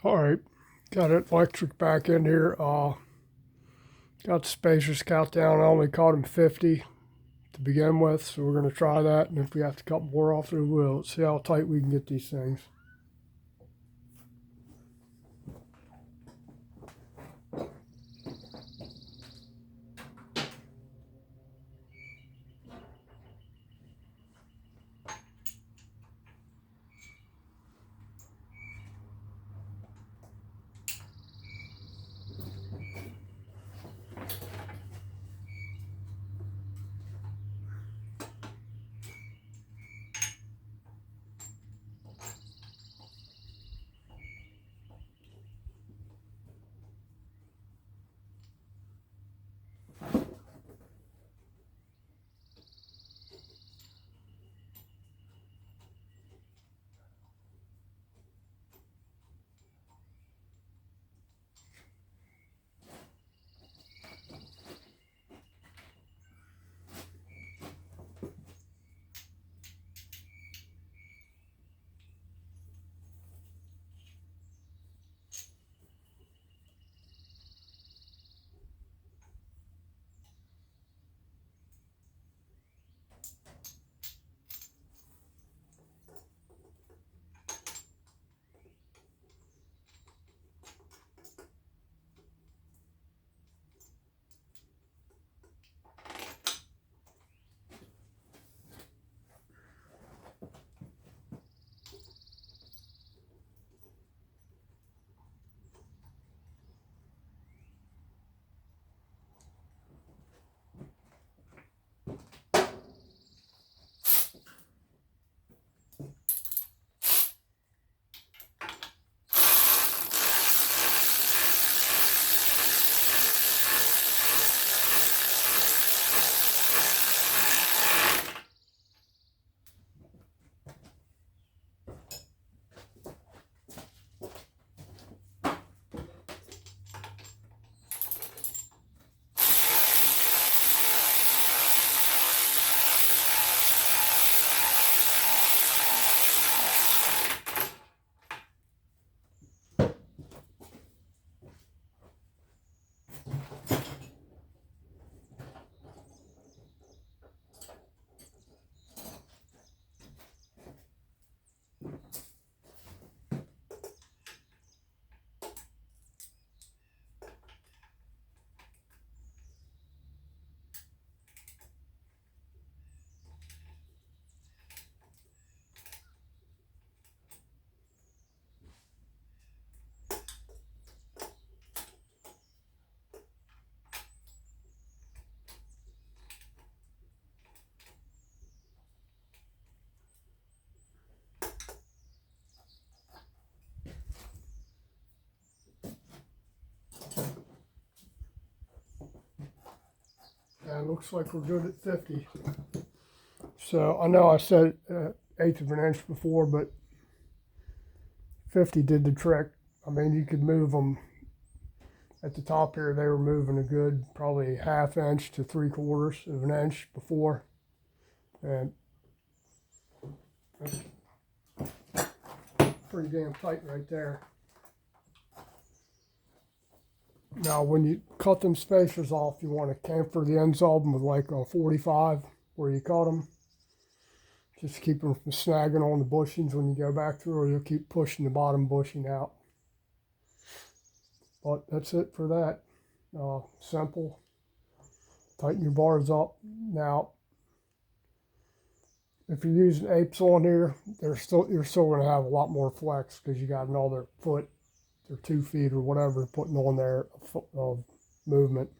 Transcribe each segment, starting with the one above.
All right, got it electric back in here. Got the spacers count down. I only caught him 50 to begin with, so we're going to try that. And if we have to cut more off, we will. Let's see how tight we can get these things. And it looks like we're good at 50. So I know I said eighth of an inch before, but 50 did the trick. I mean, you could move them at the top here. They were moving a good probably ½ inch to 3/4 of an inch before. And that's pretty damn tight right there. Now, when you cut them spacers off, you want to chamfer the ends of them with like a 45 where you cut them. Just keep them from snagging on the bushings when you go back through, or you'll keep pushing the bottom bushing out. But that's it for that. Simple. Tighten your bars up. Now, if you're using apes on here, you're still going to have a lot more flex because you got another foot or 2 feet or whatever putting on there of movement.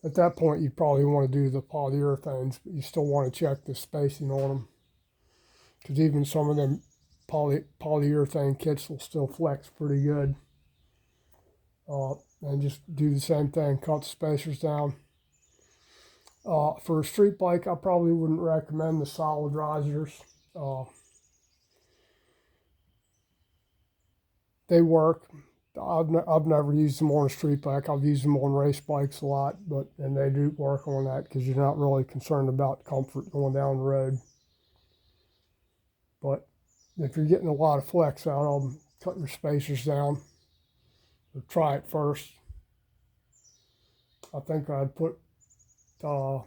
At that point, you probably want to do the polyurethanes, but you still want to check the spacing on them because even some of them polyurethane kits will still flex pretty good. And just do the same thing, cut the spacers down. For a street bike, I probably wouldn't recommend the solid risers. They work. I've never used them on a street bike. I've used them on race bikes a lot, and they do work on that because you're not really concerned about comfort going down the road. But if you're getting a lot of flex out of them, cut your spacers down, or try it first. I think I'd put, no,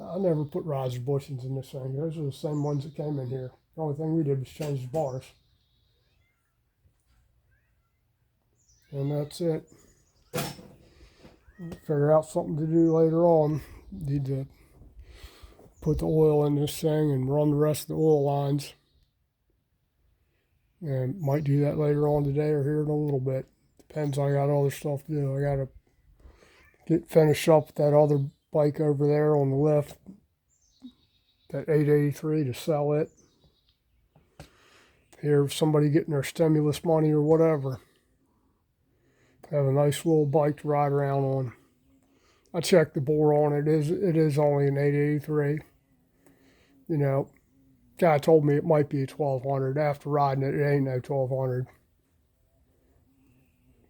I never put riser bushings in this thing. Those are the same ones that came in here. The only thing we did was change the bars. And that's it. Figure out something to do later on. Need to put the oil in this thing and run the rest of the oil lines. And might do that later on today or here in a little bit. Depends, I got other stuff to do. I gotta finish up that other bike over there on the left, that 883, to sell it. Hear somebody getting their stimulus money or whatever. Have a nice little bike to ride around on. I checked the bore on it. It is only an 883. You know, guy told me it might be a 1200. After riding it, it ain't no 1200.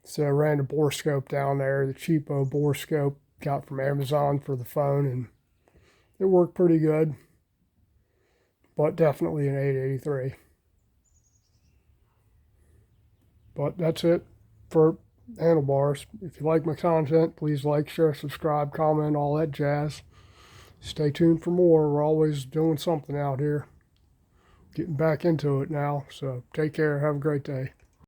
So I ran the bore scope down there, the cheapo bore scope got from Amazon for the phone, and it worked pretty good. But definitely an 883. But that's it for handlebars. If you like my content, please like, share, subscribe, comment, all that jazz. Stay tuned for more. We're always doing something out here. Getting back into it now. So take care. Have a great day.